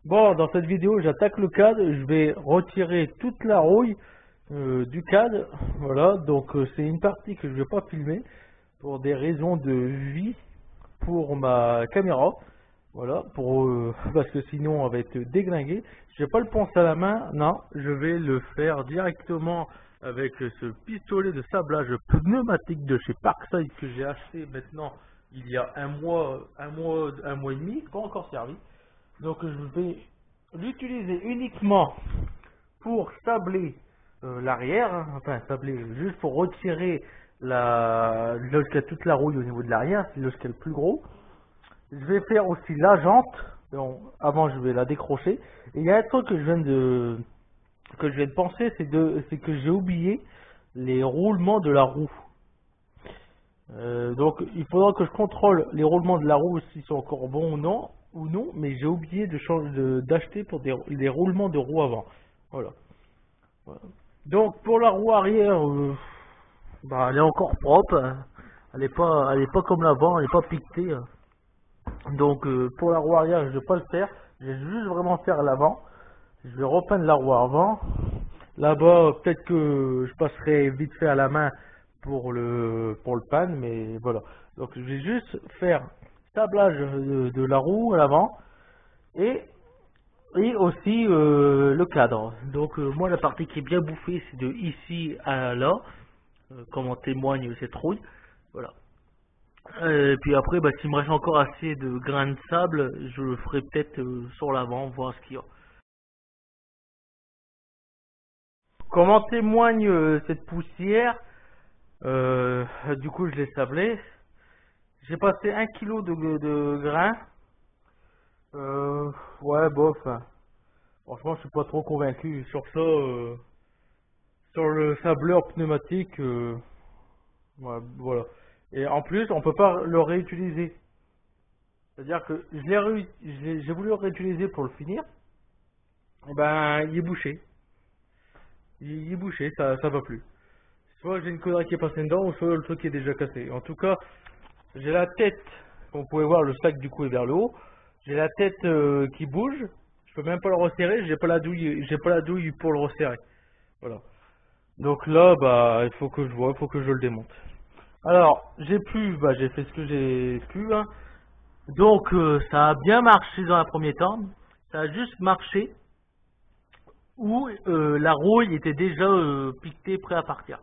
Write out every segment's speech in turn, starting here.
Bon, dans cette vidéo, j'attaque le cadre. Je vais retirer toute la rouille du cadre. Voilà, donc c'est une partie que je vais pas filmer pour des raisons de vie pour ma caméra. Voilà, parce que sinon elle va être déglinguée. Je vais pas le poncer à la main, non, je vais le faire directement avec ce pistolet de sablage pneumatique de chez Parkside que j'ai acheté maintenant il y a un mois et demi, pas encore servi. Donc je vais l'utiliser uniquement pour sabler l'arrière, hein, enfin sabler juste pour retirer lorsqu'il y a toute la rouille au niveau de l'arrière, c'est lorsqu'il y a le plus gros. Je vais faire aussi la jante. Donc, avant, je vais la décrocher. Et il y a un truc que je viens de penser, c'est que j'ai oublié les roulements de la roue. Donc, il faudra que je contrôle les roulements de la roue s'ils sont encore bons ou non. Mais j'ai oublié d'acheter pour les roulements de roue avant. Voilà. Voilà. Donc, pour la roue arrière, bah, elle est encore propre, hein. Elle est pas comme l'avant, elle est pas piquetée, hein. Donc pour la roue arrière, je vais pas le faire. Je vais juste vraiment faire l'avant. Je vais repeindre la roue avant. Là-bas, peut-être que je passerai vite fait à la main pour le pan, mais voilà. Donc je vais juste faire sablage de la roue à l'avant et aussi le cadre. Donc moi la partie qui est bien bouffée, c'est de ici à là, comme en témoigne cette rouille. Voilà. Et puis après, bah, s'il me reste encore assez de grains de sable, je le ferai peut-être sur l'avant, voir ce qu'il y a. Comme en témoigne cette poussière, du coup je l'ai sablé. J'ai passé 1 kg de grains. Ouais, bof, hein. Franchement, je suis pas trop convaincu sur ça. Sur le sableur pneumatique, ouais, voilà. Et en plus, on peut pas le réutiliser. C'est-à-dire que j'ai voulu le réutiliser pour le finir. Et ben, il est bouché. Il est bouché, ça va plus. Soit j'ai une connerie qui est passée dedans, ou soit le truc est déjà cassé. En tout cas, j'ai la tête, comme vous pouvez voir, le sac du coup est vers le haut. J'ai la tête qui bouge. Je peux même pas le resserrer. J'ai pas la douille pour le resserrer. Voilà. Donc là, bah, il faut que je vois, il faut que je le démonte. Alors, j'ai fait ce que j'ai pu, hein. Donc, ça a bien marché dans un premier temps. Ça a juste marché où la rouille était déjà piquetée, prêt à partir.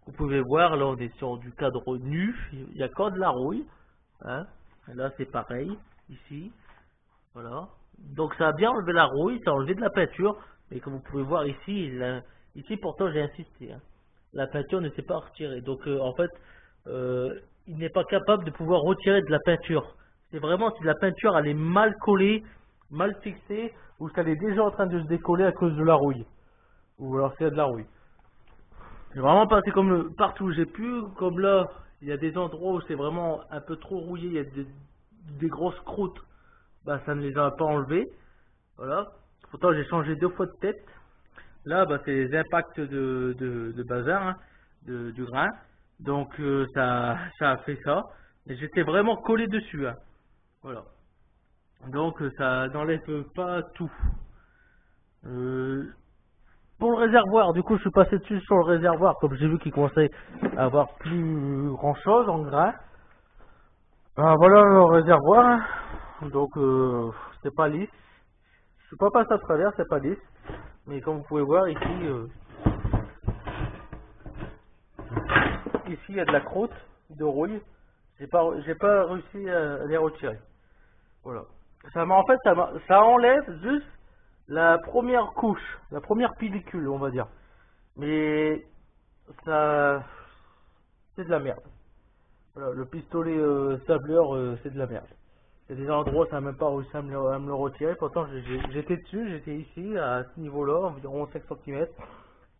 Vous pouvez voir, là on est sur du cadre nu, il n'y a que de la rouille, hein. Et là c'est pareil, ici, voilà. Donc ça a bien enlevé la rouille, ça a enlevé de la peinture, mais comme vous pouvez voir ici, ici pourtant j'ai insisté, hein. La peinture ne s'est pas retirée, donc en fait, il n'est pas capable de pouvoir retirer de la peinture. C'est vraiment si la peinture elle est mal collée, mal fixée, ou qu'elle est déjà en train de se décoller à cause de la rouille. Ou alors s'il y a de la rouille. J'ai vraiment passé partout où j'ai pu, comme là, il y a des endroits où c'est vraiment un peu trop rouillé, il y a des grosses croûtes, bah ça ne les a pas enlevées. Voilà. Pourtant j'ai changé 2 fois de tête. Là, bah, c'est les impacts de bazar, hein, du grain. Donc ça a fait ça. Et j'étais vraiment collé dessus, hein. Voilà. Donc ça n'enlève pas tout. Euh, pour le réservoir, du coup je suis passé dessus sur le réservoir, comme j'ai vu qu'il commençait à avoir plus grand chose en grain. Ben, voilà le réservoir, hein. Donc c'est pas lisse. Je suis pas passé à travers, c'est pas lisse. Mais comme vous pouvez voir ici, ici il y a de la croûte, de rouille. J'ai pas réussi à les retirer. Voilà. En fait, ça enlève juste la première couche, la première pellicule, on va dire. Mais ça, c'est de la merde. Voilà, le pistolet sableur, c'est de la merde. Il y a des endroits, ça n'a même pas réussi à me le retirer. Pourtant, j'étais dessus, j'étais ici, à ce niveau-là, environ 5 cm.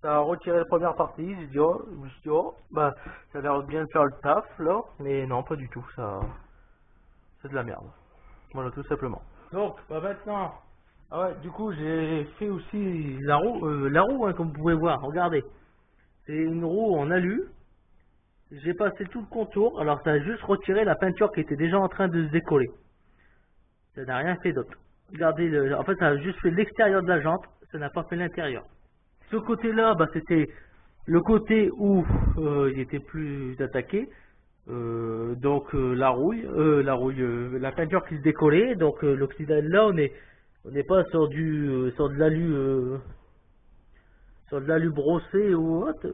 Ça a retiré la première partie. Je me suis dit, oh, bah, ça a l'air bien de faire le taf, là. Mais non, pas du tout. C'est de la merde. Voilà, tout simplement. Donc, bah maintenant, ah ouais, du coup, j'ai fait aussi la roue, hein, comme vous pouvez voir. Regardez, c'est une roue en alu. J'ai passé tout le contour. Alors, ça a juste retiré la peinture qui était déjà en train de se décoller. Ça n'a rien fait d'autre. Regardez, en fait, ça a juste fait l'extérieur de la jante, ça n'a pas fait l'intérieur. Ce côté-là, bah, c'était le côté où il était plus attaqué. Donc la peinture qui se décollait. Donc l'oxydation là, on n'est pas sur sur de l'alu brossé ou autre,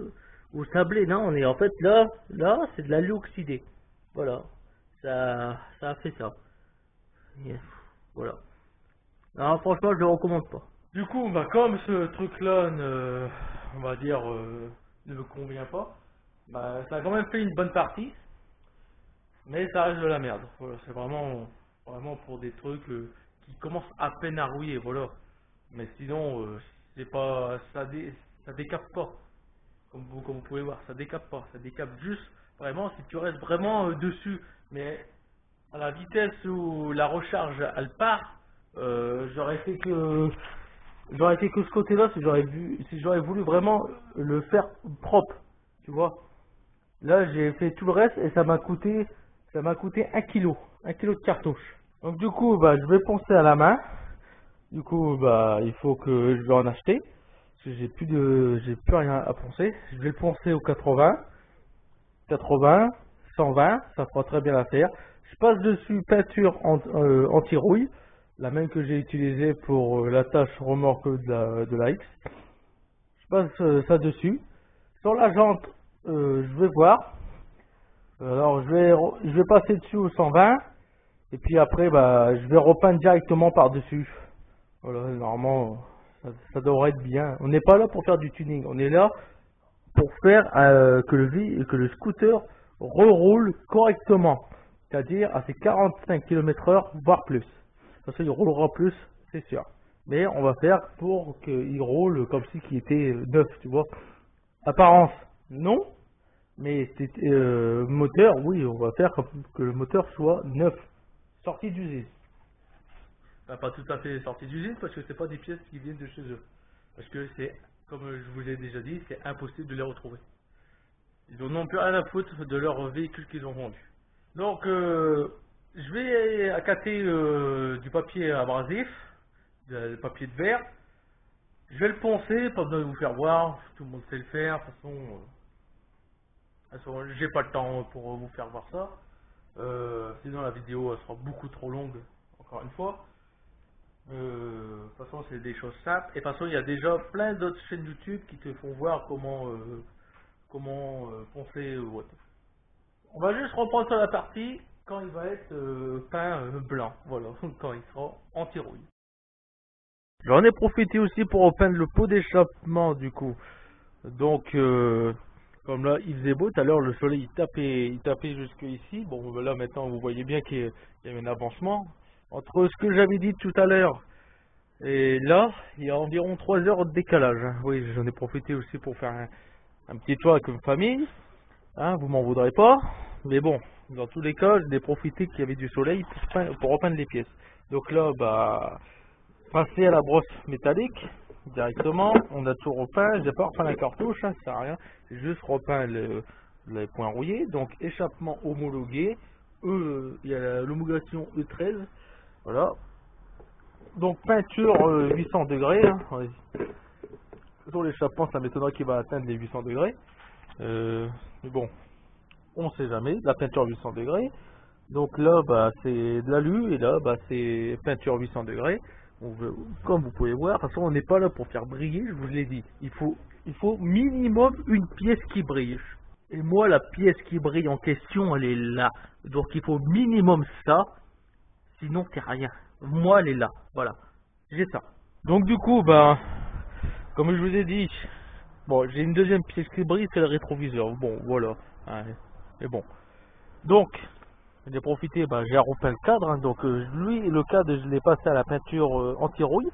ou sablé. Non, on est en fait là, c'est de l'alu oxydé. Voilà, ça a fait ça. Et voilà. Alors franchement, je le recommande pas. Du coup, bah, comme ce truc-là on va dire, ne me convient pas, bah, ça a quand même fait une bonne partie, mais ça reste de la merde. Voilà, c'est vraiment pour des trucs qui commencent à peine à rouiller, voilà. Mais sinon, c'est pas, ça décape pas, comme vous pouvez voir, ça décape pas, ça décape juste vraiment si tu restes vraiment dessus. Mais à la vitesse où la recharge elle part, j'aurais fait que ce côté-là si j'aurais voulu vraiment le faire propre, tu vois. Là, j'ai fait tout le reste et ça m'a coûté un kilo de cartouche. Donc du coup, bah, je vais poncer à la main. Du coup, bah, il faut que je vais en acheter. Parce que j'ai plus rien à poncer. Je vais le poncer au 80, 120, ça fera très bien l'affaire. Je passe dessus peinture anti-rouille, la même que j'ai utilisée pour la tâche remorque de la X. Je passe ça dessus. Sur la jante, je vais voir. Alors je vais passer dessus au 120 et puis après bah je vais repeindre directement par-dessus. Voilà, normalement ça devrait être bien. On n'est pas là pour faire du tuning, on est là pour faire que le scooter reroule correctement, c'est-à-dire à ses 45 km/h voire plus. Parce qu'il roulera plus, c'est sûr. Mais on va faire pour qu'il roule comme si il était neuf, tu vois. Apparence, non. Mais moteur, oui, on va faire que le moteur soit neuf, sorti d'usine. Enfin, pas tout à fait sorti d'usine parce que c'est pas des pièces qui viennent de chez eux. Parce que c'est, comme je vous ai déjà dit, c'est impossible de les retrouver. Ils n'ont plus rien à foutre de leur véhicule qu'ils ont vendu. Donc, je vais accater du papier abrasif, du papier de verre. Je vais le poncer, pas besoin de vous faire voir, tout le monde sait le faire. De toute façon, j'ai pas le temps pour vous faire voir ça. Sinon la vidéo elle sera beaucoup trop longue, encore une fois. De toute façon, c'est des choses simples. Et de toute façon, il y a déjà plein d'autres chaînes YouTube qui te font voir comment poncer ou autre. On va juste reprendre sur la partie quand il va être peint blanc. Voilà, quand il sera anti-rouille. J'en ai profité aussi pour repeindre le pot d'échappement du coup. Donc, comme là, il faisait beau, tout à l'heure le soleil il tapait jusque ici. Bon, là maintenant vous voyez bien qu'il y a un avancement. Entre ce que j'avais dit tout à l'heure et là, il y a environ 3 heures de décalage. Hein. Oui, j'en ai profité aussi pour faire un petit tour avec une famille. Hein, vous m'en voudrez pas. Mais bon, dans tous les cas, j'ai profité qu'il y avait du soleil pour repeindre les pièces. Donc là, bah, passer à la brosse métallique directement, on a tout repeint, j'ai pas repeint la cartouche, hein, ça sert à rien, j'ai juste repeint les points rouillés, donc échappement homologué, il y a l'homologation E13, voilà, donc peinture 800 degrés, hein, sur l'échappement ça m'étonnerait qu'il va atteindre les 800 degrés, mais bon, on sait jamais, la peinture 800 degrés, donc là bah, c'est de l'alu et là bah, c'est peinture 800 degrés. Comme vous pouvez voir, de toute façon, on n'est pas là pour faire briller, je vous l'ai dit. Il faut minimum une pièce qui brille. Et moi, la pièce qui brille en question, elle est là. Donc, il faut minimum ça, sinon, c'est rien. Moi, elle est là. Voilà. J'ai ça. Donc, du coup, bah, comme je vous ai dit, bon, j'ai une deuxième pièce qui brille, c'est le rétroviseur. Bon, voilà. Hein, mais bon. Donc, j'ai profité, bah, j'ai repeint le cadre, hein, donc lui, le cadre, je l'ai passé à la peinture anti-rouille.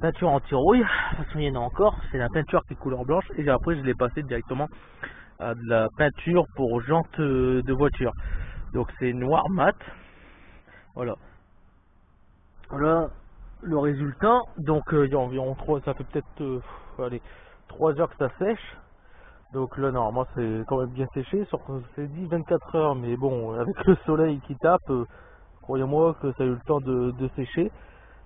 Peinture anti-rouille, de toute façon il y en a encore, c'est la peinture qui est couleur blanche, et après je l'ai passé directement à de la peinture pour jantes de voiture. Donc c'est noir mat, voilà. Voilà le résultat, donc il y a environ 3, ça fait peut-être allez, 3 heures que ça sèche. Donc là normalement c'est quand même bien séché, c'est dit 24 heures, mais bon avec le soleil qui tape, croyez-moi que ça a eu le temps de sécher.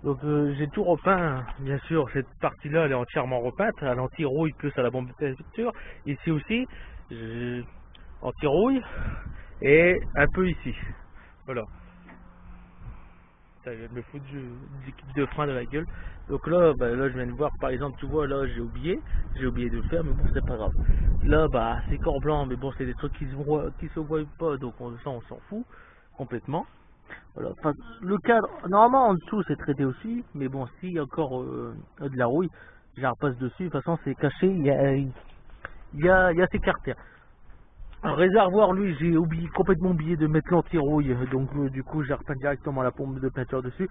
Donc j'ai tout repeint, bien sûr, cette partie-là elle est entièrement repeinte, à l'anti-rouille plus à la bombe de peinture. Ici aussi, anti-rouille et un peu ici. Voilà. Ça vient de me foutre du kit de frein de la gueule. Donc là, là je viens de voir, par exemple, tu vois, là j'ai oublié de le faire, mais bon c'est pas grave. Là, c'est corps blanc, mais bon c'est des trucs qui se voient pas, donc ça on s'en fout complètement. Voilà. Enfin, le cadre, normalement en dessous c'est traité aussi, mais bon s'il y a encore de la rouille, je la repasse dessus. De toute façon c'est caché, il y a ces carters. Un réservoir, lui, j'ai complètement oublié de mettre l'anti-rouille, donc du coup j'ai repeint directement la pompe de peinture dessus.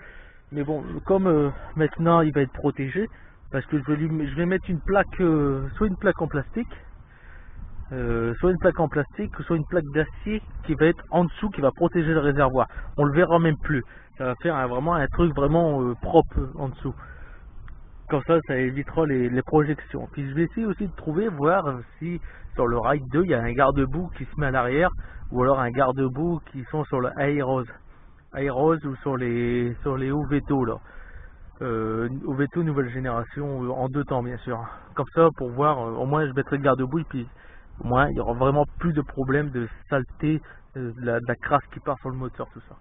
Mais bon, comme maintenant il va être protégé, parce que je vais mettre une plaque, soit une plaque en plastique, soit une plaque d'acier qui va être en dessous, qui va protéger le réservoir. On le verra même plus. Ça va faire vraiment un truc vraiment propre en dessous. Comme ça évitera les projections. Puis je vais essayer aussi de trouver, voir si sur le Ride 2 il y a un garde-boue qui se met à l'arrière, ou alors un garde-boue qui sont sur le Aeros ou sur les Uveto là. Uveto nouvelle génération en 2 temps bien sûr. Comme ça pour voir, au moins je mettrai le garde-boue et puis au moins il y aura vraiment plus de problèmes de saleté, de la crasse qui part sur le moteur, tout ça.